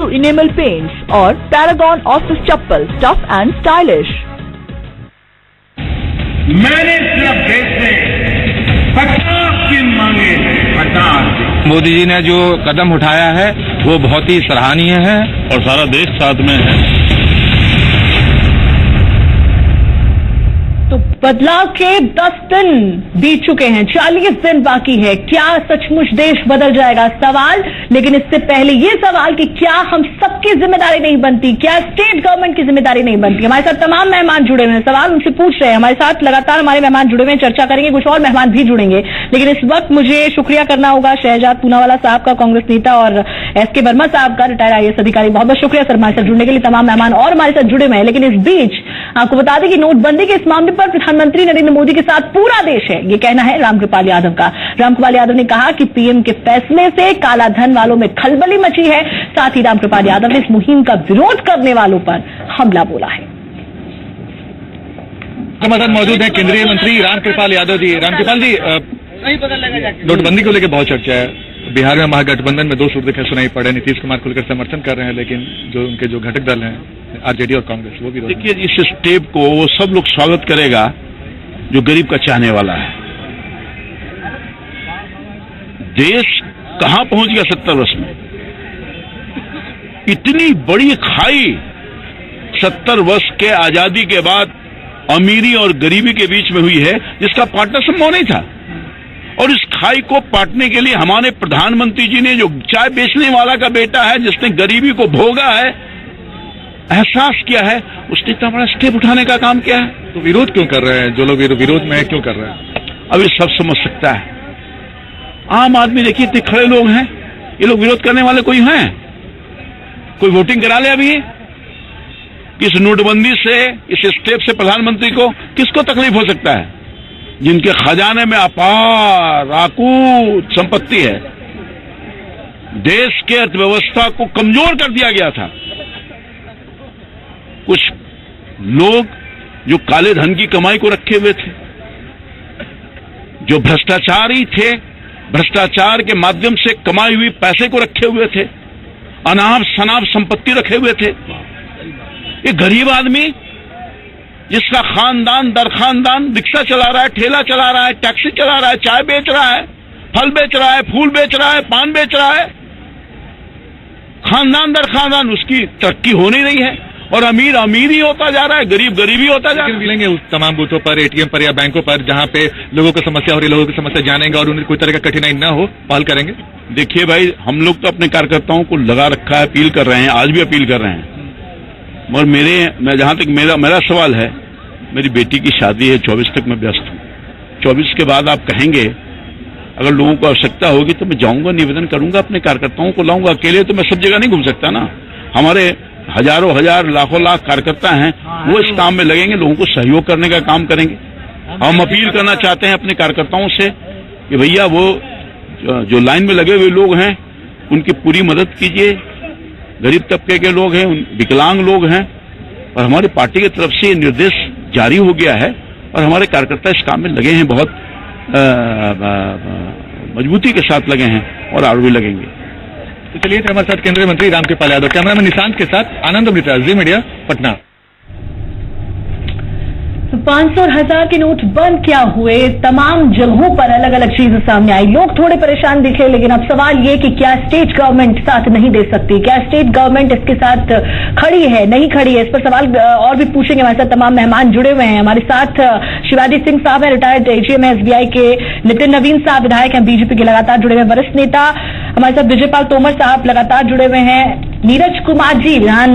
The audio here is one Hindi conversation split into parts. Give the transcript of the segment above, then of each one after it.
New Enamel Paints और Paragon Office Chappal, tough and stylish. मैंने सिर्फ देश से 50 दिन मांगे, 50। मोदी जी ने जो कदम उठाया है वो बहुत ही सराहनीय है और सारा देश साथ में है। तो बदलाव के 10 दिन बीत चुके हैं, 40 दिन बाकी है। क्या सचमुच देश बदल जाएगा? सवाल, लेकिन इससे पहले ये सवाल कि क्या हम सबकी जिम्मेदारी नहीं बनती, क्या स्टेट गवर्नमेंट की जिम्मेदारी नहीं बनती? हमारे साथ तमाम मेहमान जुड़े हुए हैं, सवाल उनसे पूछ रहे हैं। हमारे साथ लगातार हमारे मेहमान जुड़े हुए हैं, चर्चा करेंगे, कुछ और मेहमान भी जुड़ेंगे। लेकिन इस वक्त मुझे शुक्रिया करना होगा शहजाद पूनावाला साहब का, कांग्रेस नेता, और एसके वर्मा साहब का, रिटायर्ड IAS अधिकारी। बहुत बहुत शुक्रिया सर हमारे साथ जुड़ने के लिए। तमाम मेहमान और हमारे साथ जुड़े हुए हैं। लेकिन इस बीच आपको बता दें कि नोटबंदी के इस मामले पर प्रधानमंत्री नरेंद्र मोदी के साथ पूरा देश है, ये कहना है रामकृपाल यादव का। रामकृपाल यादव ने कहा कि पीएम के फैसले से काला धन वालों में खलबली मची है। साथ ही रामकृपाल यादव ने इस मुहिम का विरोध करने वालों पर हमला बोला है। हमारे साथ मौजूद है केंद्रीय मंत्री रामकृपाल यादव जी। रामकृपाल जी, नोटबंदी को लेकर बहुत चर्चा है। बिहार में महागठबंधन में 2 सूत्र सुनाई पड़े, नीतीश कुमार को लेकर समर्थन कर रहे हैं, लेकिन जो उनके जो घटक दल हैं आरजेडी और कांग्रेस, वो भी देखिए, इस स्टेप को वो सब लोग स्वागत करेगा जो गरीब का चाहने वाला है। देश कहां पहुंच गया 70 वर्ष में? इतनी बड़ी खाई 70 वर्ष के आजादी के बाद अमीरी और गरीबी के बीच में हुई है, जिसका पाटना संभव नहीं था। और इस खाई को पाटने के लिए हमारे प्रधानमंत्री जी ने, जो चाय बेचने वाला का बेटा है, जिसने गरीबी को भोगा है, एहसास किया है, उसने इतना बड़ा स्टेप उठाने का काम किया है। तो विरोध क्यों कर रहे हैं? जो लोग विरोध में है, क्यों कर रहे हैं? अब ये सब समझ सकता है। आम आदमी देखिए, इतने खड़े लोग हैं, ये लोग विरोध करने वाले कोई हैं? कोई वोटिंग करा ले अभी? इस नोटबंदी से, इस स्टेप से प्रधानमंत्री को किसको तकलीफ हो सकता है? जिनके खजाने में अपार अकूत संपत्ति है। देश के अर्थव्यवस्था को कमजोर कर दिया गया था। कुछ लोग जो काले धन की कमाई को रखे हुए थे, जो भ्रष्टाचारी थे, भ्रष्टाचार के माध्यम से कमाई हुई पैसे को रखे हुए थे, अनाप शनाप संपत्ति रखे हुए थे। ये गरीब आदमी जिसका खानदान दर खानदान रिक्शा चला रहा है, ठेला चला रहा है, टैक्सी चला रहा है, चाय बेच रहा है, फल बेच रहा है, फूल बेच रहा है, पान बेच रहा है, खानदान दर खानदान उसकी तरक्की हो नहीं रही है। और अमीर अमीर ही होता जा रहा है, गरीब गरीब ही होता जा रहा है। मिलेंगे उस तमाम बूथों पर, ATM पर या बैंकों पर, जहां पे लोगों को समस्या हो रही, लोगों की समस्या जानेंगे और उन्हें कोई तरह का कठिनाई न हो, पहल करेंगे। देखिए भाई, हम लोग तो अपने कार्यकर्ताओं को लगा रखा है, अपील कर रहे हैं, आज भी अपील कर रहे हैं। और मैं जहां तक मेरा सवाल है, मेरी बेटी की शादी है, 24 तक मैं व्यस्त हूं। 24 के बाद आप कहेंगे, अगर लोगों को आवश्यकता होगी तो मैं जाऊंगा, निवेदन करूंगा, अपने कार्यकर्ताओं को लाऊंगा। अकेले तो मैं सब जगह नहीं घूम सकता ना। हमारे हजारों हजार लाखों लाख कार्यकर्ता हैं, वो इस काम में लगेंगे, लोगों को सहयोग करने का काम करेंगे। हम अपील करना चाहते हैं अपने कार्यकर्ताओं से कि भैया, वो जो लाइन में लगे हुए लोग हैं, उनकी पूरी मदद कीजिए। गरीब तबके के लोग हैं, विकलांग लोग हैं, और हमारी पार्टी की तरफ से निर्देश जारी हो गया है और हमारे कार्यकर्ता इस काम में लगे हैं, बहुत मजबूती के साथ लगे हैं और आगे भी लगेंगे। तो चलिए, हमारे साथ केंद्रीय मंत्री रामकृपाल यादव, कैमरामैन निशांत के साथ आनंद अमृता, जी मीडिया, पटना। 500 और 1000 के नोट बंद क्या हुए? तमाम जगहों पर अलग अलग चीजें सामने आई। लोग थोड़े परेशान दिखे, लेकिन अब सवाल ये कि क्या स्टेट गवर्नमेंट साथ नहीं दे सकती? क्या स्टेट गवर्नमेंट इसके साथ खड़ी है, नहीं खड़ी है? इस पर सवाल और भी पूछेंगे। हमारे साथ तमाम मेहमान जुड़े हुए हैं। हमारे साथ शिवाजी सिंह साहब हैं, रिटायर्ड AGM SBI के। नितिन नवीन साहब विधायक हैं, बीजेपी के लगातार जुड़े हुए वरिष्ठ नेता। हमारे साथ विजयपाल तोमर साहब लगातार जुड़े हुए हैं। नीरज कुमार जी विधान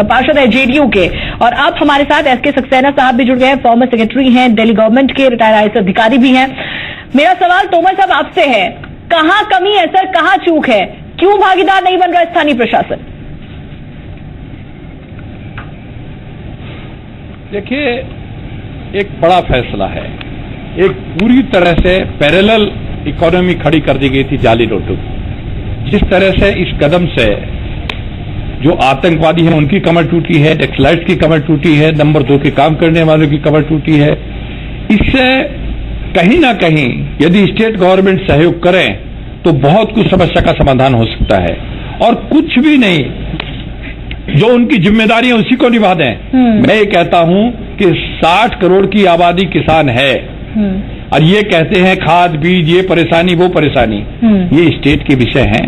पार्षद है JDU के। और अब हमारे साथ SK सक्सेना साहब भी जुड़ गए हैं, फॉर्मर सेक्रेटरी हैं, दिल्ली गवर्नमेंट के, रिटायर्ड IAS अधिकारी भी हैं। मेरा सवाल तोमर साहब आपसे है, कहां कमी है सर, कहां चूक है? क्यों भागीदार नहीं बन रहा स्थानीय प्रशासन? देखिए, एक बड़ा फैसला है। एक पूरी तरह से पैरेलल इकोनॉमी खड़ी कर दी गई थी जाली नोटों की। जिस तरह से इस कदम से जो आतंकवादी हैं उनकी कमर टूटी है, नक्सलाइट्स की कमर टूटी है, नंबर 2 के काम करने वालों की कमर टूटी है। इससे कहीं ना कहीं यदि स्टेट गवर्नमेंट सहयोग करें तो बहुत कुछ समस्या का समाधान हो सकता है। और कुछ भी नहीं, जो उनकी जिम्मेदारी है उसी को निभा दें। मैं ये कहता हूं कि 60 करोड़ की आबादी किसान है और ये कहते हैं खाद बीज ये परेशानी वो परेशानी, ये स्टेट के विषय हैं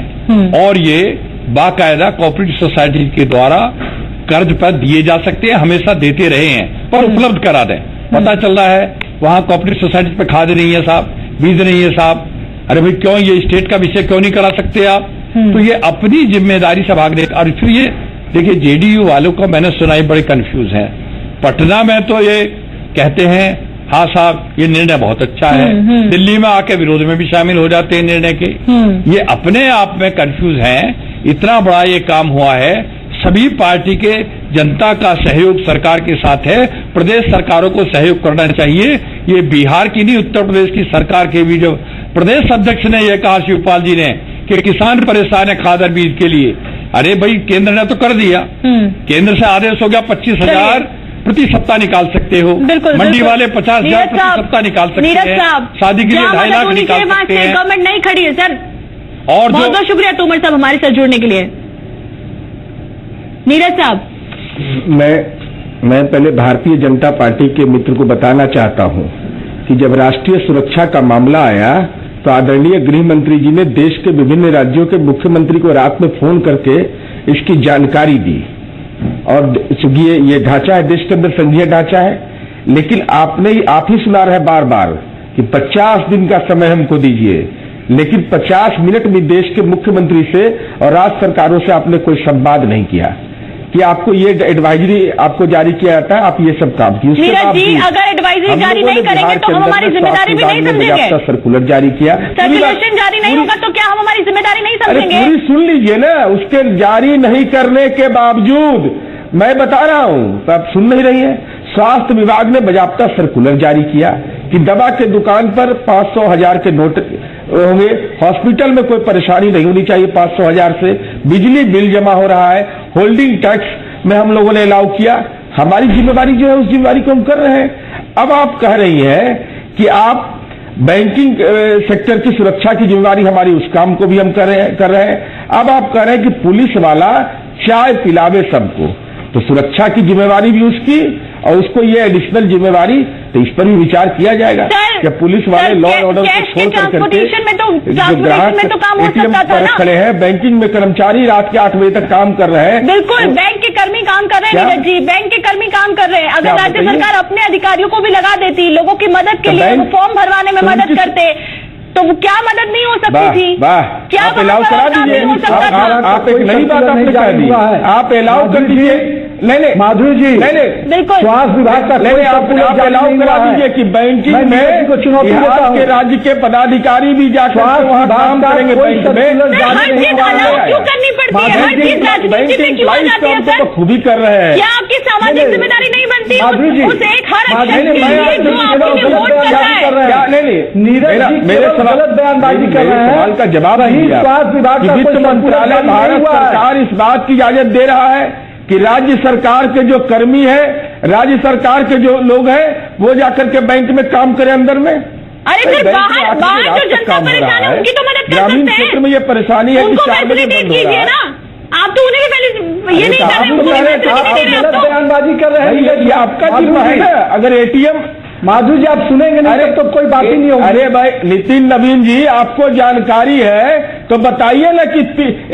और ये बाकायदा कोऑपरेटिव सोसाइटी के द्वारा कर्ज पर दिए जा सकते हैं, हमेशा देते रहे हैं, पर उपलब्ध करा दें। पता चल रहा है वहां कोऑपरेटिव सोसाइटी पे खाद नहीं है साहब, बीज नहीं है साहब, अरे भाई क्यों ये स्टेट का विषय क्यों नहीं करा सकते आप? तो ये अपनी जिम्मेदारी से भागने। और फिर ये देखिए जेडीयू वालों को मैंने सुना ही बड़े कंफ्यूज हैं। पटना में तो ये कहते हैं हाँ साहब ये निर्णय बहुत अच्छा है, दिल्ली में आके विरोध में भी शामिल हो जाते हैं निर्णय के। ये अपने आप में कंफ्यूज हैं। इतना बड़ा ये काम हुआ है, सभी पार्टी के जनता का सहयोग सरकार के साथ है, प्रदेश सरकारों को सहयोग करना चाहिए। ये बिहार की नहीं उत्तर प्रदेश की सरकार के भी जो प्रदेश अध्यक्ष ने यह कहा शिवपाल जी ने कि किसान परेशान है खाद और बीज के लिए, अरे भाई केंद्र ने तो कर दिया, केंद्र से आदेश हो गया 25,000 प्रति सप्ताह निकाल सकते हो, मंडी वाले 50,000 प्रति सप्ताह निकाल सकते हैं, शादी के लिए 2.5 लाख निकाल सकते हैं। गवर्नमेंट नहीं खड़ी है सर। और बहुत बहुत शुक्रिया तोमर साहब हमारे साथ जुड़ने के लिए। नीरज साहब, मैं पहले भारतीय जनता पार्टी के मित्र को बताना चाहता हूं कि जब राष्ट्रीय सुरक्षा का मामला आया तो आदरणीय गृह मंत्री जी ने देश के विभिन्न राज्यों के मुख्यमंत्री को रात में फोन करके इसकी जानकारी दी। और चूंकि ये ढांचा है, देश के अंदर संघीय ढांचा है, लेकिन आप ही सुना रहे बार बार कि 50 दिन का समय हमको दीजिए, लेकिन 50 मिनट भी देश के मुख्यमंत्री से और राज्य सरकारों से आपने कोई संवाद नहीं किया कि आपको ये एडवाइजरी आपको जारी किया जाता है, आप ये सब काम किए। नीरज जी, अगर एडवाइजरी जारी नहीं करेंगे तो हम हमारी जिम्मेदारी भी नहीं समझेंगे। सर्कुलर जारी किया, सर्कुलेशन जारी नहीं होगा तो क्या हम हमारी जिम्मेदारी नहीं समझेंगे? पूरी सुन लीजिए ना, उसके जारी नहीं करने के बावजूद मैं बता रहा हूं तो आप सुन नहीं रही है। स्वास्थ्य विभाग ने बाकायदा सर्कुलर जारी किया कि दवा के दुकान पर 500,000 के नोट होंगे, हॉस्पिटल में कोई परेशानी नहीं होनी चाहिए 500,000 से, बिजली बिल जमा हो रहा है, होल्डिंग टैक्स में हम लोगों ने अलाउ किया। हमारी जिम्मेदारी जो है उस जिम्मेदारी को हम कर रहे हैं। अब आप कह रही हैं कि आप बैंकिंग सेक्टर की सुरक्षा की जिम्मेदारी हमारी, उस काम को भी हम कर रहे हैं। अब आप कह रहे हैं कि पुलिस वाला चाय पिलावे सबको, तो सुरक्षा की जिम्मेवारी भी उसकी और उसको ये एडिशनल जिम्मेवारी, तो इस पर भी विचार किया जाएगा कि पुलिस वाले लॉ एंड ऑर्डर को छोड़ करके जो ग्राहक एटीएम पर खड़े हैं, बैंकिंग में कर्मचारी रात के 8 बजे तक काम कर रहे हैं। बिल्कुल, बैंक के कर्मी काम कर रहे हैं नीरज जी, बैंक के कर्मी काम कर रहे हैं। अगर राज्य सरकार अपने अधिकारियों को भी लगा देती, लोगों की मदद के लिए फॉर्म भरवाने में मदद करते, तो क्या मदद नहीं हो सकती थी? क्या आप अलाउ करा दीजिए। आप एक नई बात आपने कह दी, आप अलाउ कर दीजिए। नहीं माधुरी जी, नहीं बिल्कुल, स्वास्थ्य विभाग का नहीं, आप अलाउ करा दीजिए कि बैंकिंग में बिहार के राज्य के पदाधिकारी भी जाकर वहाँ काम करेंगे। बैंक में क्यों करनी पड़ती है? हर चीज राजनीति में क्यों आ जाती है सर? खुद ही कर रहे हैं। क्या आपकी सामाजिक जिम्मेदारी नहीं बनती उस एक हर एक्शन के लिए जो आपके वोट कर रहा है? नहीं, मेरे गलत बयानबाजी कर रहे हैं। सवाल का जवाब नहीं दिया। स्वास्थ्य विभाग का वित्त मंत्रालय भारत सरकार इस बात की इजाजत दे रहा है कि राज्य सरकार के जो कर्मी है, राज्य सरकार के जो लोग हैं, वो जाकर के बैंक में काम करें अंदर में। अरे सर, बाहर जो जनता परेशान है उनकी तो मदद कर सकते हैं। ग्रामीण क्षेत्र में ये परेशानी है कि 4 बजे बंद हो रहा है ना। आप तो उन्हें भी पहले ये नहीं कर रहे, आप बयानबाजी कर रहे हैं। ये आपका जिम्मा है ना। अगर एटीएम माधु जी आप सुनेंगे नहीं तो कोई बात ही नहीं होगी। अरे भाई नितिन नवीन जी, आपको जानकारी है तो बताइए ना कि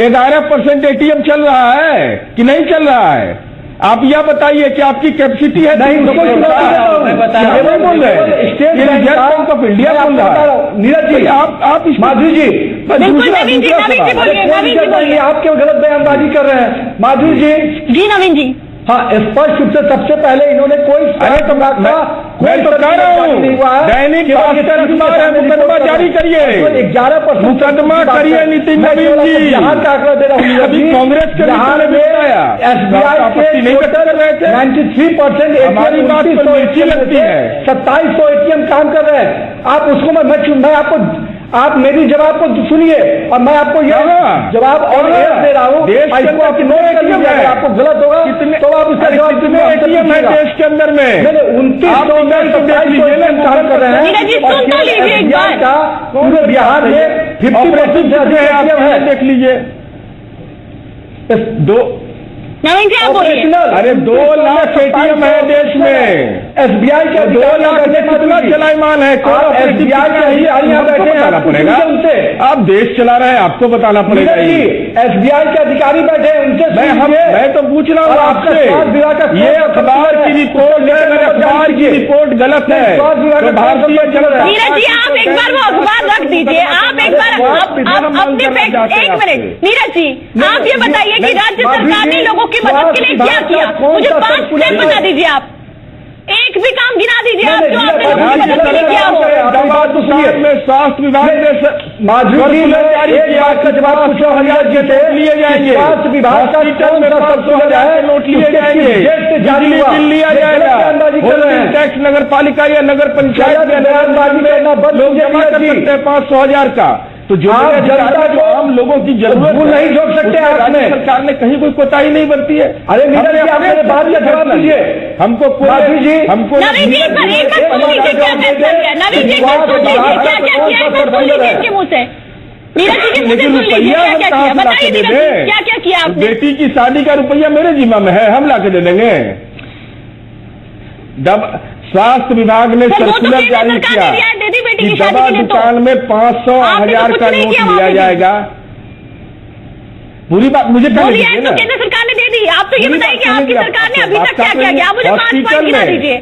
11% एटीएम चल रहा है कि नहीं चल रहा है? आप यह बताइए कि आपकी कैपेसिटी है? नहीं, उसको बोल रहे हैं स्टेट बैंक ऑफ इंडिया बोल रहा है। नीरज जी, आप माधु जी आपके गलत बयानबाजी कर रहे हैं। माधु जी नवीन जी, हाँ, स्पष्ट रूप से सबसे पहले इन्होंने कोई मैं तो कह रहा हूँ दैनिक भास्कर अखबार है, मुकदमा जारी करिए, 11% मुकदमा करिए नितिन नवीन जी। यहाँ का आंकड़ा दे रहा हूँ, अभी कांग्रेस के SBI के नहीं कर रहे थे 93%। हमारी बात तो अच्छी लगती है, 2700 ATM काम कर रहे हैं। आप उसको मैं आपको आप मेरी जवाब को सुनिए और मैं आपको यह जवाब और दे रहा हूँ। आपको गलत होगा तो आप उसका जवाब कितने ATM है देश के अंदर में? 29 कर रहे हैं। पूरे बिहार में 50% ATM है, देख लीजिए। नवीन जी आप बोलिए। अरे 2 लाख ATM है देश में, SBI का 2 लाख में कितना चलायमान है? SBI का ही यहाँ बैठे बताना पड़ेगा उनसे। आप देश चला रहे हैं, आपको बताना पड़ेगा। SBI के अधिकारी बैठे उनसे मैं तो पूछ रहा हूँ आपसे, ये अखबार की रिपोर्ट अखबार की रिपोर्ट गलत है। नीरज जी आप एक बार वो अखबार रख दीजिए, आप एक बार अपने एक मिनट नीरज जी आप ये बताइए कि राज्य सरकार ने लोगों की मदद के लिए क्या किया? मुझे 5 स्टेप बता दीजिए, आप एक भी काम गिना दीजिए आप जो आपने लोगों की मदद के लिए किया हो। में स्वास्थ्य विभाग ने एक का जवाब पूछो, 1000 लिए जाएंगे। स्वास्थ्य विभाग का नोट लिए जाएंगे, बिल लिया जाएगा। टैक्स नगर पालिका या नगर पंचायत लोग जमा कर सकते हैं 500,000 का। तो जो जनता जो आम लोगों की जरूरत नहीं झोंक सकते राज्य सरकार ने कहीं कोई कोताही नहीं बरती है। अरे मेरे बात का जवाब दीजिए हमको। हमको नवीन जी पर एक बार सुन लीजिए क्या फैसला किया। नवीन जी पर सुन लीजिए क्या क्या किया, एक बार सुन लीजिए इनके मुंह से। नीरज जी के मुंह से सुन लीजिए क्या क्या किया, बताइए नीरज जी क्या क्या किया आपने? बेटी की शादी का रुपया मेरे जिम्मा में है, हम लाके दे देंगे। स्वास्थ्य विभाग ने सर्कुलर जारी किया कि दवा दुकान में 500,000 का नोट लिया जाएगा। पूरी बात मुझे बोलिए, तो केंद्र सरकार ने दे दी। आप तो ये बताइए कि आपकी सरकार ने अभी तक क्या क्या किया? मुझे 5 पॉइंट गिना दीजिए।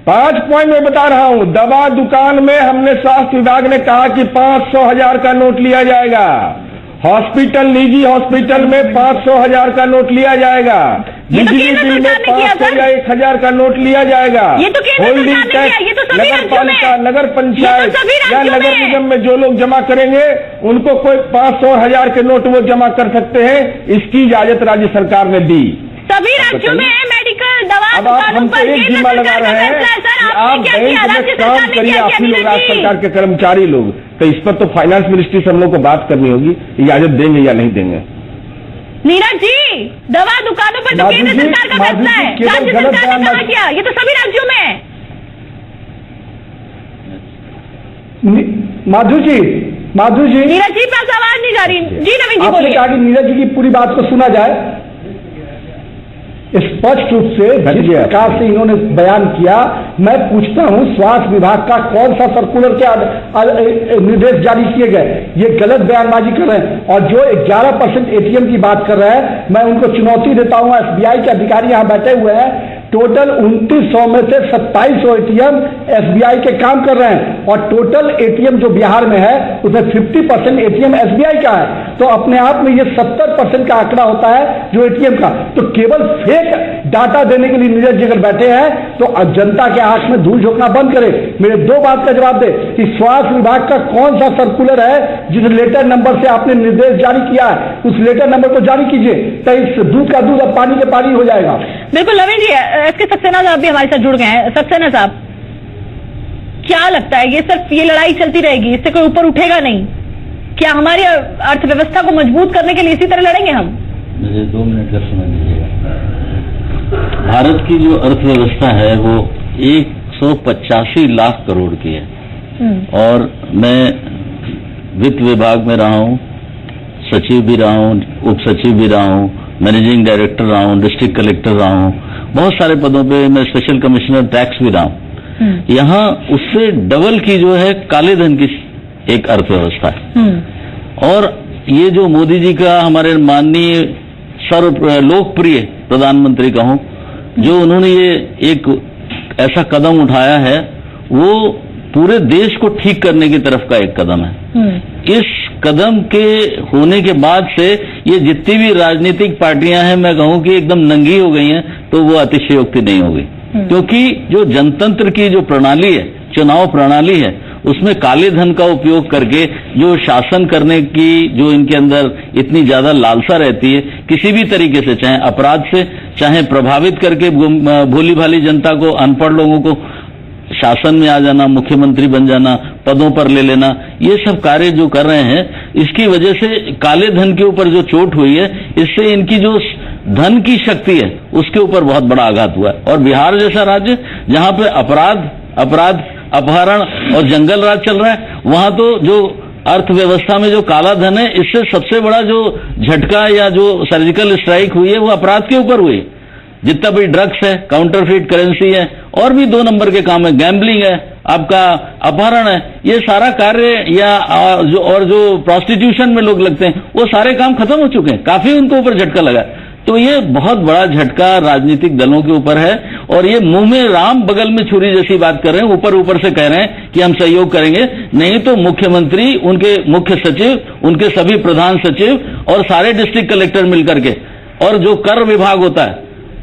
5 पॉइंट में बता रहा हूं। दवा दुकान में हमने स्वास्थ्य विभाग ने कहा कि 500,000 का नोट लिया जाएगा। हॉस्पिटल निजी हॉस्पिटल में 500,000 का नोट लिया जाएगा। बिजली बिल में 500 या 1,000 का नोट लिया जाएगा। होल्डिंग टैक्स नगर पालिका नगर पंचायत या नगर निगम में जो लोग जमा करेंगे उनको कोई 500 और 1,000 के नोट वो जमा कर सकते हैं। इसकी इजाजत राज्य सरकार ने दी। सभी राज्यों में मेडिकल दवा अब आप हमको एक जिम्मा लगा रहे हैं कि आप बैंक में काम करिए, आप ही लोग राज्य सरकार के कर्मचारी लोग, तो इस पर तो फाइनेंस मिनिस्ट्री से हम लोग को बात करनी होगी, इजाजत देंगे या नहीं देंगे। नीरज जी दवा दुकानों पर तो केंद्र सरकार का फैसला है, राज्य सरकार ने कहा किया, ये तो सभी राज्यों में है। माधु जी नीरज जी पास आवाज नहीं जा रही। जी नवीन जी बोलिए। आपने नीरज जी की पूरी बात को सुना जाए। स्पष्ट रूप से जिस प्रकार से इन्होंने बयान किया, मैं पूछता हूं स्वास्थ्य विभाग का कौन सा सर्कुलर के निर्देश जारी किए गए? ये गलत बयानबाजी कर रहे हैं। और जो 11% ATM की बात कर रहे हैं, मैं उनको चुनौती देता हूं। SBI के अधिकारी यहां बैठे हुए हैं, टोटल 2900 में से 2700 ATM SBI के काम कर रहे हैं और टोटल ATM जो बिहार में है उसमें 50% ATM SBI का है। तो अपने आप में ये 70% का आंकड़ा होता है जो ATM का। तो केवल फेक डाटा देने के लिए नीरज जी अगर बैठे हैं तो जनता के आंख में धूल झोंकना बंद करे। मेरे 2 बात का जवाब दे कि स्वास्थ्य विभाग का कौन सा सर्कुलर है जिस लेटर नंबर से आपने निर्देश जारी किया है, उस लेटर नंबर को जारी कीजिए, तो इस दूध का दूध अब पानी के पानी हो जाएगा। बिल्कुल नवीन जी, इसके सक्सेना साहब भी हमारे साथ जुड़ गए हैं। सक्सेना साहब क्या लगता है, ये सिर्फ ये लड़ाई चलती रहेगी, इससे कोई ऊपर उठेगा नहीं? क्या हमारी अर्थव्यवस्था को मजबूत करने के लिए इसी तरह लड़ेंगे हम? मुझे 2 मिनट का समय दीजिएगा। भारत की जो अर्थव्यवस्था है वो 185 लाख करोड़ की है और मैं वित्त विभाग में रहा हूं, सचिव भी रहा हूं, उप सचिव भी रहा हूं, मैनेजिंग डायरेक्टर रहा हूं, डिस्ट्रिक्ट कलेक्टर रहा हूं, बहुत सारे पदों पे मैं स्पेशल कमिश्नर टैक्स भी रहा हूं। यहाँ उससे डबल की जो है काले धन की एक अर्थव्यवस्था है। और ये जो मोदी जी का हमारे माननीय सर्व लोकप्रिय प्रधानमंत्री कहूं, जो उन्होंने ये एक ऐसा कदम उठाया है वो पूरे देश को ठीक करने की तरफ का एक कदम है। इस कदम के होने के बाद से ये जितनी भी राजनीतिक पार्टियां हैं, मैं कहूं कि एकदम नंगी हो गई हैं, तो वो अतिशयोक्ति नहीं होगी। क्योंकि जो जनतंत्र की जो प्रणाली है, चुनाव प्रणाली है, उसमें काले धन का उपयोग करके जो शासन करने की जो इनके अंदर इतनी ज्यादा लालसा रहती है, किसी भी तरीके से, चाहे अपराध से, चाहे प्रभावित करके भोली भाली जनता को, अनपढ़ लोगों को शासन में आ जाना, मुख्यमंत्री बन जाना, पदों पर ले लेना, ये सब कार्य जो कर रहे हैं, इसकी वजह से काले धन के ऊपर जो चोट हुई है, इससे इनकी जो धन की शक्ति है उसके ऊपर बहुत बड़ा आघात हुआ है। और बिहार जैसा राज्य जहां पे अपराध, अपहरण और जंगल राज चल रहा है, वहां तो जो अर्थव्यवस्था में जो काला धन है, इससे सबसे बड़ा जो झटका या जो सर्जिकल स्ट्राइक हुई है वो अपराध के ऊपर हुई। जितना भी ड्रग्स है, काउंटरफीट करेंसी है, और भी 2 नंबर के काम है, गैम्बलिंग है, आपका अपहरण है, ये सारा कार्य या जो प्रोस्टिट्यूशन में लोग लगते हैं, वो सारे काम खत्म हो चुके हैं। काफी उनको ऊपर झटका लगा। तो ये बहुत बड़ा झटका राजनीतिक दलों के ऊपर है, और ये मुंह में राम बगल में छुरी जैसी बात कर रहे हैं, ऊपर ऊपर से कह रहे हैं कि हम सहयोग करेंगे। नहीं तो मुख्यमंत्री, उनके मुख्य सचिव, उनके सभी प्रधान सचिव और सारे डिस्ट्रिक्ट कलेक्टर मिलकर के, और जो कर विभाग होता है,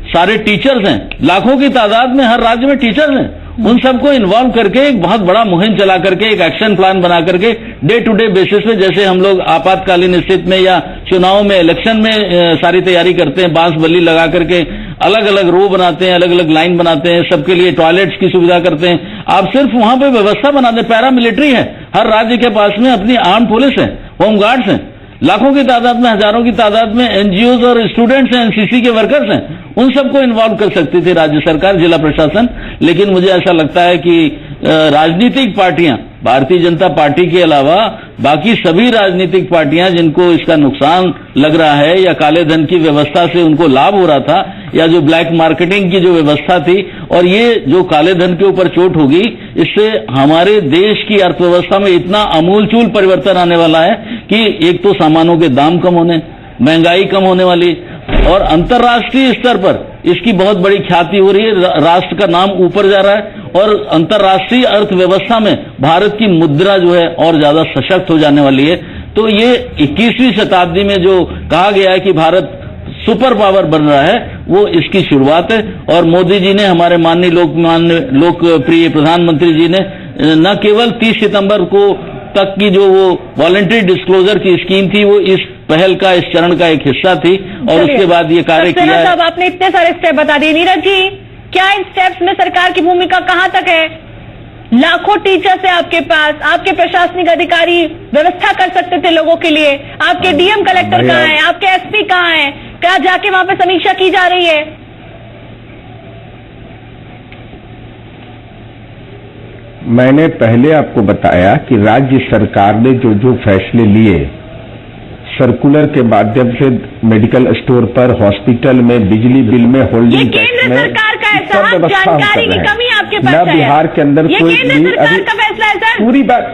सारे टीचर्स हैं, लाखों की तादाद में हर राज्य में टीचर्स हैं, उन सबको इन्वॉल्व करके एक बहुत बड़ा मुहिम चला करके, एक एक्शन प्लान बना करके डे टू डे बेसिस पे, जैसे हम लोग आपातकालीन स्थिति में या चुनाव में, इलेक्शन में सारी तैयारी करते हैं, बांस बल्ली लगा करके अलग अलग रो बनाते हैं, अलग अलग लाइन बनाते हैं, सबके लिए टॉयलेट्स की सुविधा करते हैं। आप सिर्फ वहां पे व्यवस्था बना दें, पैरामिलिट्री है, हर राज्य के पास में अपनी आर्म पुलिस है, होमगार्ड्स हैं, लाखों की तादाद में, हजारों की तादाद में एनजीओज और स्टूडेंट्स हैं, एनसीसी के वर्कर्स हैं, उन सबको इन्वॉल्व कर सकती थी राज्य सरकार, जिला प्रशासन। लेकिन मुझे ऐसा लगता है कि राजनीतिक पार्टियां, भारतीय जनता पार्टी के अलावा बाकी सभी राजनीतिक पार्टियां जिनको इसका नुकसान लग रहा है या काले धन की व्यवस्था से उनको लाभ हो रहा था, या जो ब्लैक मार्केटिंग की जो व्यवस्था थी, और ये जो काले धन के ऊपर चोट होगी, इससे हमारे देश की अर्थव्यवस्था में इतना अमूलचूल परिवर्तन आने वाला है कि एक तो सामानों के दाम कम होने, महंगाई कम होने वाली, और अंतर्राष्ट्रीय स्तर पर इसकी बहुत बड़ी ख्याति हो रही है, राष्ट्र का नाम ऊपर जा रहा है, और अंतर्राष्ट्रीय अर्थव्यवस्था में भारत की मुद्रा जो है और ज्यादा सशक्त हो जाने वाली है। तो ये 21वीं शताब्दी में जो कहा गया है कि भारत सुपर पावर बन रहा है, वो इसकी शुरुआत है। और मोदी जी ने, हमारे माननीय लोकप्रिय प्रधानमंत्री जी ने न केवल 30 सितंबर को तक की जो वो वॉलंटरी डिस्क्लोजर की स्कीम थी, वो इस पहल का, इस चरण का एक हिस्सा थी, और उसके बाद ये कार्य किया है। साहब, आपने इतने सारे स्टेप बता दिए। नीरज जी, क्या इन स्टेप्स में सरकार की भूमिका कहां तक है? लाखों टीचर्स है आपके पास, आपके प्रशासनिक अधिकारी व्यवस्था कर सकते थे लोगों के लिए, आपके डीएम कलेक्टर कहाँ हैं, आपके एसपी कहाँ हैं? क्या जाके वहां पे समीक्षा की जा रही है? मैंने पहले आपको बताया कि राज्य सरकार ने जो जो फैसले लिए, सर्कुलर के माध्यम से मेडिकल स्टोर पर, हॉस्पिटल में, बिजली बिल में, होल्डिंग टैक्स में, सब व्यवस्था हम कर रहे हैं। न बिहार के अंदर कोई भी अभी पूरी बात,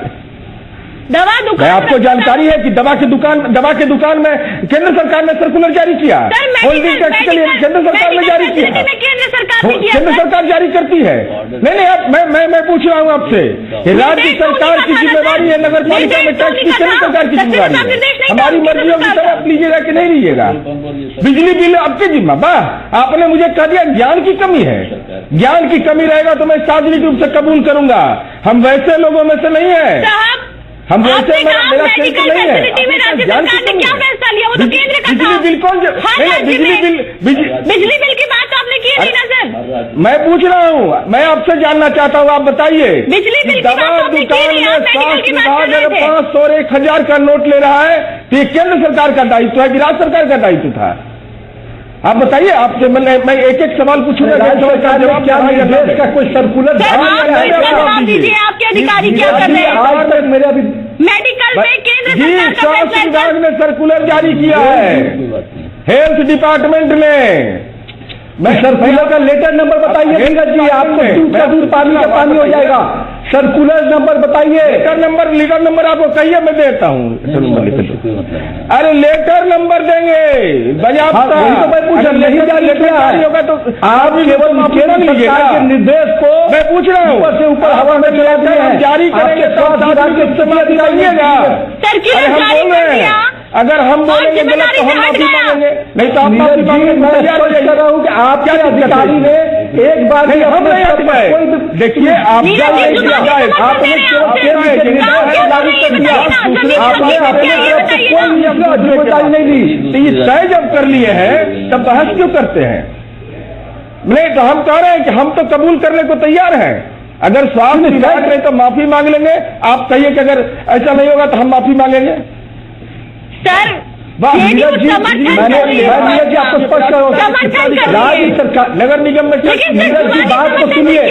दवा दुकान, मैं आपको जानकारी है कि दवा की दुकान में केंद्र सरकार ने सर्कुलर जारी किया, होल्डिंग टैक्स के लिए केंद्र सरकार ने जारी किया, केंद्र सरकार जारी करती है। नहीं, मैं पूछ रहा हूं आपसे, राज्य सरकार की जिम्मेवारी है, नगर पालिका में टैक्स की केंद्र सरकार की जिम्मेवारी है। हमारी मर्जी होगी तब आप लीजिएगा कि नहीं लीजिएगा। बिजली बिल आपकी जिम्मा, वाह, आपने मुझे कह दिया ज्ञान की कमी है। ज्ञान की कमी रहेगा तो मैं सार्वजनिक रूप से कबूल करूंगा। हम वैसे लोगों में से नहीं है, हम वैसे, मेरा केंद्र नहीं है। ज्ञान की कमी, क्या फैसला लिया? वो तो केंद्र का बिजली बिल कौन, बिजली बिल की बात आपने की नहीं ना सर? मैं पूछ रहा हूँ, मैं आपसे जानना चाहता हूँ, आप बताइए। बिजली बिल दवा दुकान में स्वास्थ्य विभाग अगर 500 और 1000 का नोट ले रहा है तो ये केंद्र सरकार का दायित्व है कि राज्य सरकार का दायित्व था? आप बताइए। आपसे मैं एक एक सवाल पूछूंगा, देश का कोई सर्कुलर जवाब दीजिए, आपके अधिकारी क्या कर रहे हैं? आज तक मेरे अभी मेडिकल में केंद्र सरकार का स्वास्थ्य विभाग ने सर्कुलर जारी किया है, हेल्थ डिपार्टमेंट ने। मैं सर्कुलर का लेटर नंबर बताइए नीरज जी, आपको दूध का दूध, पानी का पानी हो जाएगा। सर्कुलर नंबर बताइए, लीटर नंबर आपको कहिए, मैं देता हूँ। अरे लेटर नंबर देंगे, बाज़ाब्ता। तो मैं पूछ नहीं जारी होगा तो आप केवल केंद्र सरकार के निर्देश को मैं पूछ रहा हूँ, ऊपर से ऊपर हवा में चला दिया है, जारी करेंगे तो दिखाइएगा। हम बोल रहे हैं, अगर हम बोलेंगे गलत तो हम माफी मांगेंगे, नहीं तो आप माफी मांगेंगे। मैं कर रहा हूँ कि आपके अधिकारी ने एक बार हम नहीं हट गए। देखिए, आप आपने जिम्मेदारी नहीं ली, तो ये तय जब कर लिए हैं तब बहस क्यों करते हैं? नहीं तो हम कह रहे हैं कि हम तो कबूल करने को तैयार हैं। अगर स्वास्थ्य विभाग नहीं तो माफी मांग लेंगे। आप कहिए कि अगर ऐसा नहीं होगा तो हम माफी मांगेंगे। सर, नीरज जी आपको स्पष्ट करो, राज्य सरकार नगर निगम में नीरज जी बात को सुनिए,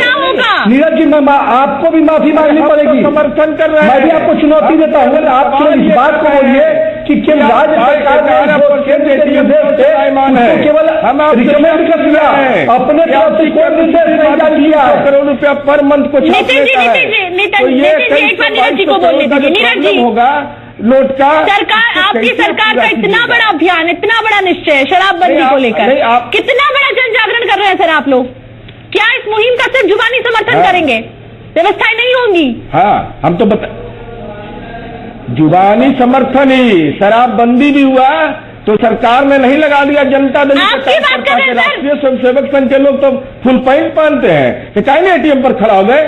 नीरज जी आपको भी माफी मांगनी पड़ेगी, समर्थन कर रहे हैं, मैं भी आपको चुनौती देता हूँ, आप इस बात को बोलिए कि केवल राज्य सरकार ने केवल हम रिकमेंड कर दिया, अपने तरफ से कोई निर्देश नहीं जारी किया है, करोड़ रुपया पर मंथ को होगा नोट का। सरकार, आपकी सरकार का इतना बड़ा अभियान, इतना बड़ा निश्चय शराबबंदी को लेकर, कितना बड़ा जन जागरण कर रहे हैं सर आप लोग, क्या इस मुहिम का सिर्फ जुबानी समर्थन करेंगे? व्यवस्थाएं नहीं होंगी? हाँ, हम तो जुबानी समर्थन ही, शराबबंदी भी हुआ तो सरकार ने नहीं लगा दिया, जनता दल राष्ट्रीय स्वयंसेवक संघ के लोग तो फुल पैंट पहनते हैं, कि काहे नहीं एटीएम पर खड़ा हो गए?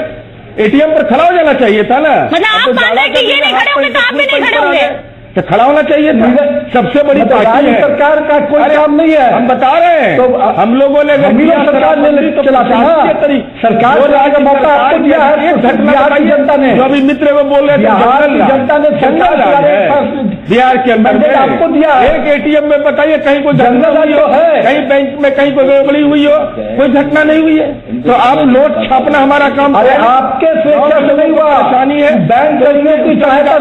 एटीएम पर खड़ा हो जाना चाहिए था ना। मतलब आप मान रहे हैं कि ये नहीं खड़े होंगे तो आप भी नहीं खड़े होंगे? तो खड़ा होना चाहिए था। सबसे बड़ी पार्टी है, सरकार का कोई काम नहीं है, हम बता रहे हैं। तो हम लोगों ने सरकार ने चलाते हैं, सरकार का मौका आपको दिया है, बिहार की जनता ने, जो अभी मित्र को बोल रहे थे, बिहार की जनता ने बिहार के अंदर आपको दिया एक एटीएम में, बताइए कहीं कोई जंगल है, कहीं बैंक में कहीं कोई गड़बड़ी हुई हो, कोई घटना नहीं हुई है, तो आप नोट छापना हमारा काम, आपके स्वेच्छा से नहीं हुआ, आसानी है, बैंक की सहायता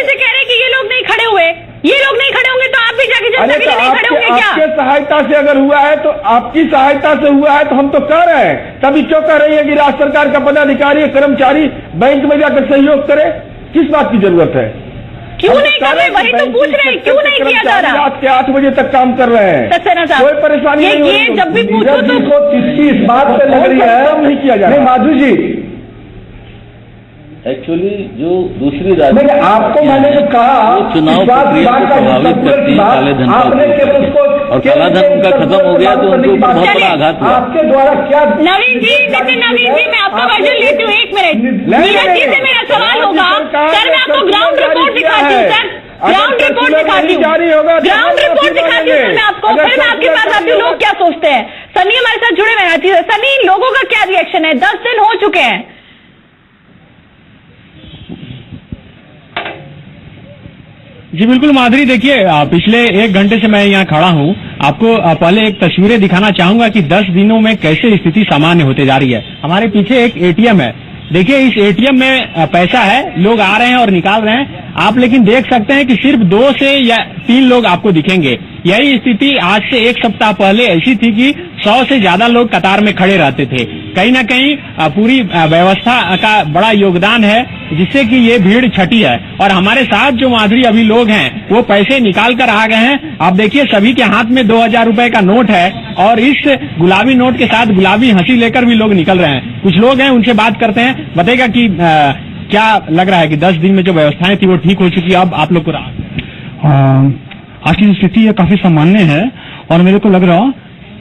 से कह रहे हैं कि ये लोग नहीं खड़े हुए, ये लोग नहीं खड़े होंगे तो आप भी जाके जनता के लिए नहीं खड़े होंगे क्या? आपके सहायता से अगर हुआ है तो आपकी सहायता से हुआ है, तो हम तो कह रहे हैं, तभी क्यों कह रही है कि राज्य सरकार का पदाधिकारी कर्मचारी बैंक में जाकर सहयोग करे? किस बात की जरूरत है? क्यों नहीं कर रहे? वही तो पूछ रहे हैं, क्यों नहीं किया जा रहा? रात के 8 बजे तक काम कर रहे हैं, कोई परेशानी नहीं। ये जब भी पूछो तो इस बात पे लग रही है नहीं किया जा रहा। माधु जी एक्चुअली जो दूसरी राज्य आपको मैंने जो कहा चुनाव प्रक्रिया को प्रभावित करती है काले धन और काला धन उनका खत्म हो गया तो उनके ऊपर बहुत बड़ा आघात हुआ। आपके द्वारा क्या नवीन जी मैं आपका वर्जन लेती हूँ, 1 मिनट। नीरज जी से मेरा सवाल होगा, सर मैं आपको ग्राउंड रिपोर्ट दिखाती हूँ, सर ग्राउंड रिपोर्ट दिखाती हूँ, ग्राउंड रिपोर्ट दिखाती हूँ सर मैं आपको, फिर मैं आपके पास आती हूँ लोग क्या सोचते हैं। सनी हमारे साथ जुड़े हुए हैं। सनी, लोगों का क्या रिएक्शन है? 10 दिन हो चुके हैं। जी बिल्कुल माधुरी, देखिए पिछले 1 घंटे से मैं यहाँ खड़ा हूँ, आपको पहले एक तस्वीरें दिखाना चाहूंगा कि 10 दिनों में कैसे स्थिति सामान्य होते जा रही है। हमारे पीछे एक एटीएम है, देखिए इस एटीएम में पैसा है, लोग आ रहे हैं और निकाल रहे हैं आप, लेकिन देख सकते हैं कि सिर्फ 2 से या 3 लोग आपको दिखेंगे। यही स्थिति आज से 1 सप्ताह पहले ऐसी थी कि 100 से ज्यादा लोग कतार में खड़े रहते थे। कहीं ना कहीं पूरी व्यवस्था का बड़ा योगदान है जिससे कि ये भीड़ छटी है। और हमारे साथ जो माधुरी अभी लोग हैं वो पैसे निकाल कर आ गए हैं। आप देखिए सभी के हाथ में 2000 रुपए का नोट है और इस गुलाबी नोट के साथ गुलाबी हंसी लेकर भी लोग निकल रहे हैं। कुछ लोग हैं, उनसे बात करते हैं, बताएगा कि क्या लग रहा है कि 10 दिन में जो व्यवस्थाएं थी वो ठीक हो चुकी है, अब आप लोग को आज की स्थिति है काफी सामान्य है। और मेरे को लग रहा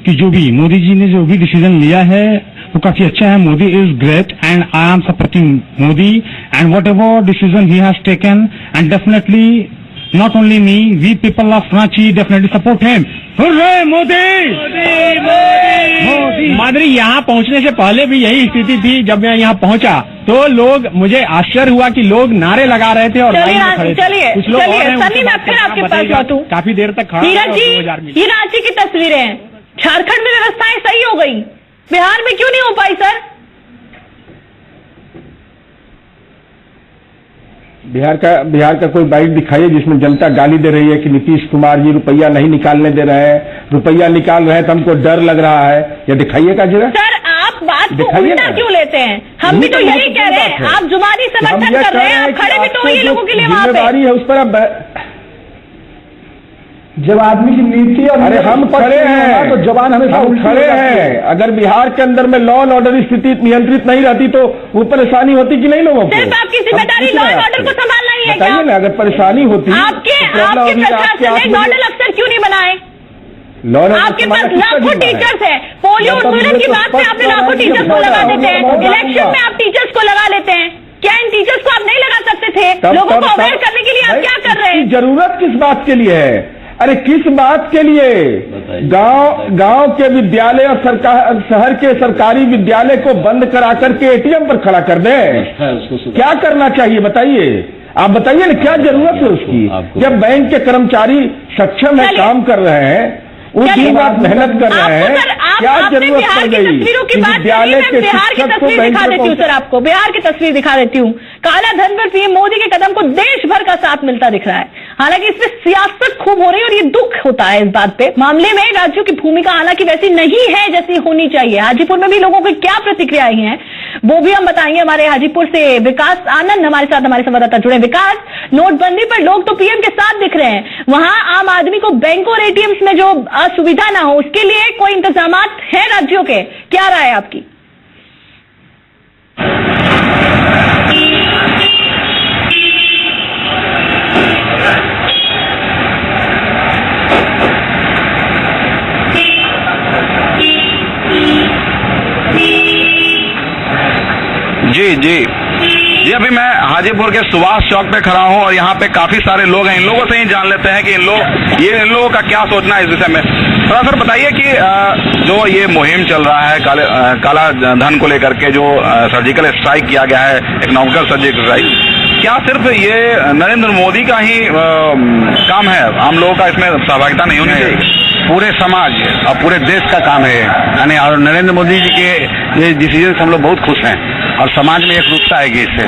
कि जो भी मोदी जी ने जो भी डिसीजन लिया है वो काफी अच्छा है। Modi is great and I am supporting Modi and what ever decision he has taken and definitely not only me, we people of Ranchi definitely support him. Hurray Modi! Madhuri, यहाँ पहुँचने से पहले भी यही स्थिति थी। जब मैं यहाँ पहुँचा तो लोग, मुझे आश्चर्य हुआ कि लोग नारे लगा रहे थे और लाइन में खड़े थे। कुछ लोग सनी, मैं फिर आपके पास लौटूं। काफी देर तक खड़ा। नीरज जी, ये रांची की तस्वीरें हैं। झारखंड में व्यवस्थाएं सही हो गई, बिहार में क्यों नहीं हो पाई सर? बिहार का कोई बाइट दिखाइए जिसमें जनता गाली दे रही है कि नीतीश कुमार जी रुपया नहीं निकालने दे रहे हैं, रुपया निकाल रहे हैं तो हमको डर लग रहा है। ये दिखाइएगा जरा सर, आप बात को उल्टा क्यों लेते हैं? हम भी तो यही कह रहे हैं, आप जुबानी समर्थन कर रहे हैं, आप खड़े भी तो ये लोगों के लिए वहां पे है उस पर आप जब आदमी की नीति और अरे हम खड़े हैं तो जवान हमेशा खड़े हैं। अगर बिहार के अंदर में लॉ एंड ऑर्डर स्थिति नियंत्रित नहीं रहती तो वो परेशानी होती कि नहीं लोगों को? सिर्फ आपकी जिम्मेदारी लॉ एंड ऑर्डर को संभालना ही है क्या? ना, अगर परेशानी होती आपके प्रशासन ने नोडल अफसर क्यों नहीं बनाए? आपके पास लाखों टीचर्स है, पोलियो उन्मूलन की बात में आपने लाखों टीचर्स को लगा देते हैं, इलेक्शन में आप टीचर्स को लगा लेते हैं। क्या इन टीचर्स को आप नहीं लगा सकते थे? लोगों को अवेयर करने के लिए आप क्या कर रहे हैं? जरूरत किस बात के लिए है? अरे किस बात के लिए? गांव के विद्यालय और शहर के सरकारी विद्यालय को बंद करा करके एटीएम पर खड़ा कर दें? क्या करना चाहिए बताइए? आप बताइए ना क्या जरूरत है उसकी, जब बैंक के कर्मचारी सक्षम है, काम कर रहे हैं, उस दिन रात मेहनत कर रहे हैं, क्या जरूरत पड़ गई कि विद्यालय के शिक्षक को बैंक में? सर आपको बिहार की तस्वीर दिखा देती हूँ। काला धन पर पीएम मोदी के कदम को देश भर का साथ मिलता दिख रहा है। हालांकि इसमें सियासत खूब हो रही है और ये दुख होता है इस बात पे। मामले में राज्यों की भूमिका हालांकि वैसी नहीं है जैसी होनी चाहिए। हाजीपुर में भी लोगों की क्या प्रतिक्रिया आई है वो भी हम बताएंगे। हमारे हाजीपुर से विकास आनंद हमारे साथ, हमारे संवाददाता जुड़े। विकास, नोटबंदी पर लोग तो पीएम के साथ दिख रहे हैं, वहां आम आदमी को बैंक और एटीएम्स में जो असुविधा ना हो उसके लिए कोई इंतजाम है राज्यों के, क्या राय है आपकी? जी, अभी मैं हाजीपुर के सुभाष चौक पे खड़ा हूं और यहाँ पे काफी सारे लोग हैं। इन लोगों से ही जान लेते हैं कि इन लोगों का क्या सोचना है इस विषय में। थोड़ा सर बताइए कि जो ये मुहिम चल रहा है काला धन को लेकर के, जो सर्जिकल स्ट्राइक किया गया है, एक नौकर सर्जिकल स्ट्राइक, क्या सिर्फ ये नरेंद्र मोदी का ही काम है? आम लोगों का इसमें सहभागिता नहीं होनी चाहिए? पूरे समाज और पूरे देश का काम है यानी, और नरेंद्र मोदी जी के ये डिसीजन से हम लोग बहुत खुश हैं और समाज में एक रूपता आएगी इससे,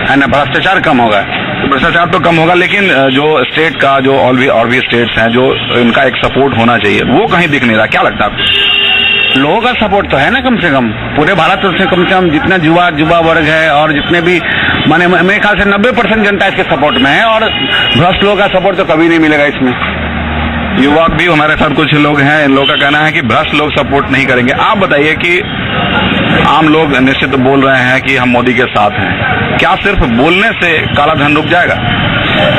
है ना, भ्रष्टाचार कम होगा। तो भ्रष्टाचार तो कम होगा, लेकिन जो स्टेट का जो और भी स्टेट्स हैं जो इनका एक सपोर्ट होना चाहिए वो कहीं दिख नहीं रहा, क्या लगता है आपको? लोगों का सपोर्ट तो है ना, कम से कम पूरे भारत से कम जितना युवा वर्ग है और जितने भी माने मेरे ख्याल से 90% जनता इसके सपोर्ट में है और भ्रष्ट लोगों का सपोर्ट तो कभी नहीं मिलेगा इसमें। युवा भी हमारे साथ कुछ लोग हैं, इन लोगों का कहना है कि भ्रष्ट लोग सपोर्ट नहीं करेंगे। आप बताइए कि आम लोग निश्चित बोल रहे हैं कि हम मोदी के साथ हैं, क्या सिर्फ बोलने से काला धन रुक जाएगा?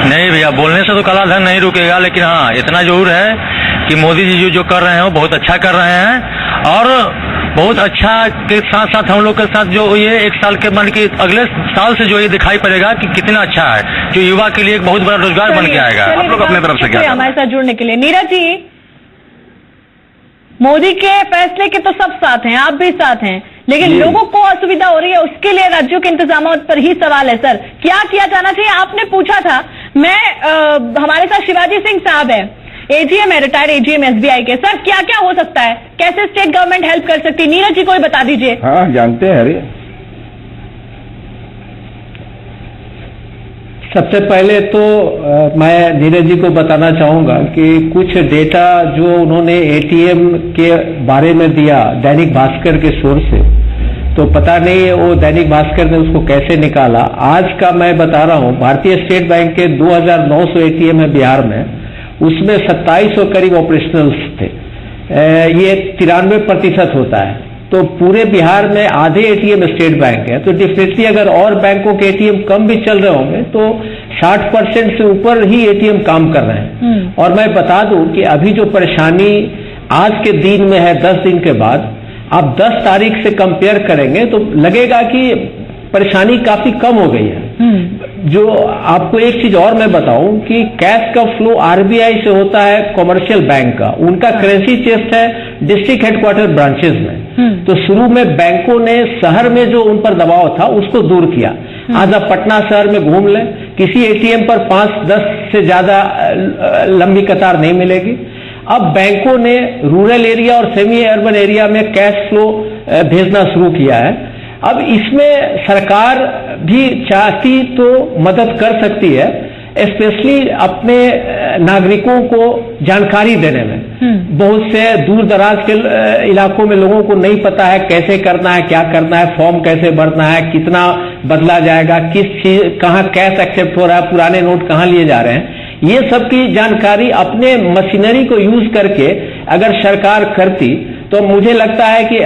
नहीं भैया, बोलने से तो काला धन नहीं रुकेगा, लेकिन हाँ इतना जरूर है कि मोदी जी जो कर रहे हैं वो बहुत अच्छा कर रहे हैं और बहुत अच्छा के साथ साथ हम लोग के साथ जो ये एक साल के मन की अगले साल से जो ये दिखाई पड़ेगा कि कितना अच्छा है, जो युवा के लिए एक बहुत बड़ा रोजगार बन के आएगा। आप लोग अपने तरफ से क्या? हमारे साथ जुड़ने के लिए नीरज जी, मोदी के फैसले के तो सब साथ हैं, आप भी साथ हैं, लेकिन लोगों को असुविधा हो रही है, उसके लिए राज्यों के इंतजाम पर ही सवाल है। सर क्या किया जाना चाहिए? आपने पूछा था, मैं हमारे साथ शिवाजी सिंह साहब है, एजीएम है, रिटायर्ड एजीएम एसबीआई के। सर क्या क्या हो सकता है, कैसे स्टेट गवर्नमेंट हेल्प कर सकती है? नीरज जी को ही बता दीजिए। हाँ जानते हैं। अरे सबसे पहले तो मैं नीरज जी को बताना चाहूंगा कि कुछ डेटा जो उन्होंने एटीएम के बारे में दिया दैनिक भास्कर के सोर्स से, तो पता नहीं वो दैनिक भास्कर ने उसको कैसे निकाला। आज का मैं बता रहा हूं, भारतीय स्टेट बैंक के 2900 एटीएम है बिहार में, उसमें 2700 करीब ऑपरेशनल्स थे। ये 93% होता है, तो पूरे बिहार में आधे एटीएम स्टेट बैंक है। तो डेफिनेटली अगर और बैंकों के एटीएम कम भी चल रहे होंगे तो 60% से ऊपर ही एटीएम काम कर रहे हैं। और मैं बता दूं कि अभी जो परेशानी आज के दिन में है, 10 दिन के बाद आप 10 तारीख से कंपेयर करेंगे तो लगेगा कि परेशानी काफी कम हो गई है। जो आपको एक चीज और मैं बताऊं कि कैश का फ्लो आरबीआई से होता है कमर्शियल बैंक का, उनका करेंसी चेस्ट है डिस्ट्रिक्ट हेडक्वार्टर ब्रांचेस में। तो शुरू में बैंकों ने शहर में जो उन पर दबाव था उसको दूर किया। आज आप पटना शहर में घूम लें, किसी एटीएम पर 5-10 से ज्यादा लंबी कतार नहीं मिलेगी। अब बैंकों ने रूरल एरिया और सेमी अर्बन एरिया में कैश फ्लो भेजना शुरू किया है। अब इसमें सरकार भी चाहती तो मदद कर सकती है, स्पेशली अपने नागरिकों को जानकारी देने में। बहुत से दूर दराज के इलाकों में लोगों को नहीं पता है कैसे करना है, क्या करना है, फॉर्म कैसे भरना है, कितना बदला जाएगा, किस चीज कहाँ कैश एक्सेप्ट हो रहा है, पुराने नोट कहाँ लिए जा रहे हैं, ये सब की जानकारी अपने मशीनरी को यूज करके अगर सरकार करती तो मुझे लगता है कि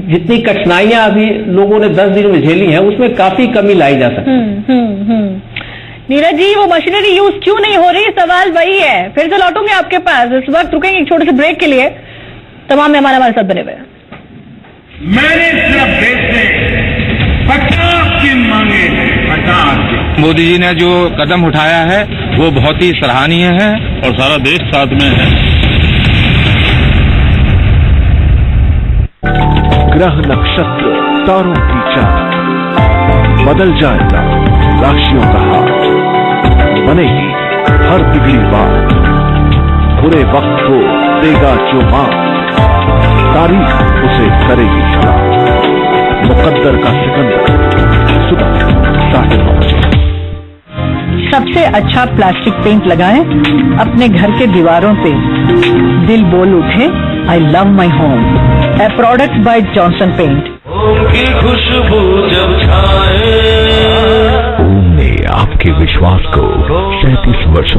जितनी कठिनाइयां अभी लोगों ने 10 दिन में झेली हैं उसमें काफी कमी लाई जा सकती है। नीरज जी, वो मशीनरी यूज क्यों नहीं हो रही, सवाल वही है। फिर से लौटूंगे आपके पास, इस वक्त रुकेंगे एक छोटे से ब्रेक के लिए। तमाम मेहमान हमारे साथ बने हुए हैं। मैंने सिर्फ देश से 50 दिन मांगे, 50 दिन। मोदी जी ने जो कदम उठाया है वो बहुत ही सराहनीय है और सारा देश साथ में है। ग्रह नक्षत्र तारों की चाल, बदल जाएगा राशियों का हाथ। बनेगी हर बिगड़ी बात, बुरे वक्त को देगा जो माफ, तारीख उसे करेगी खराब। मुकद्दर का सिकंदर, सुबह 9:30 बजे। सबसे अच्छा प्लास्टिक पेंट लगाएं अपने घर के दीवारों पे, दिल बोल उठे I love my home. A product by Johnson paint. ओम की खुशबू जब छाए, ओम ने आपके विश्वास को 37 वर्षों